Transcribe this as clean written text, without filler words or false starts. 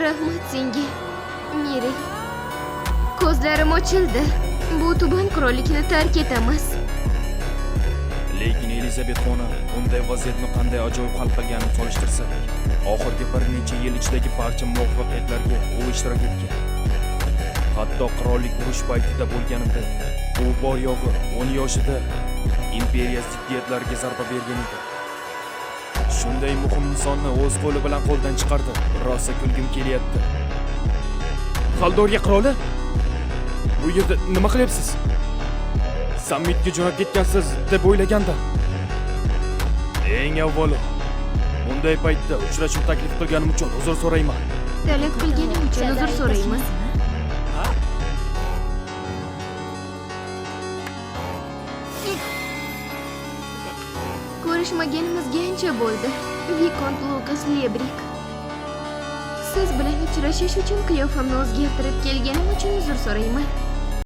Rahmat senga, Miri. Ko'zlarim ochildi. Bu tuban qirollikni tark etamiz. Lekin Elizabet xonim bunday vaziyatni qanday ajoyib hal qilganini solishtirsa, oxirgi bir necha yil ichidagi barcha muvaffaqiyatlarga u ishtirok etgan. Hatto qirollik urush paytida bo'lganida u bor yo'g'i 10 yoshida imperiya ziddiyatlarga zarba bergan edi. Shunday muhim insonni o'z qo'li bilan qo'ldan chiqardi. Rosa kulgim kelyapti. Xaldoriya qiroli? Bu yerda nima qilyapsiz? Sammitga jo'nab ketgansiz deb o'ylagandim. Eng avvalo, bunday paytda uchrashuv taklif qilganim uchun uzr so'rayman. Talab qilganim uchun uzr so'rayman. Ko'rishmaganimizga ancha bo'ldi. Vikont Lukas Lebrik. Siz bilan uchrashish uchun qiyofamni o'zgartirib kelganim uchun uzr so'rayman.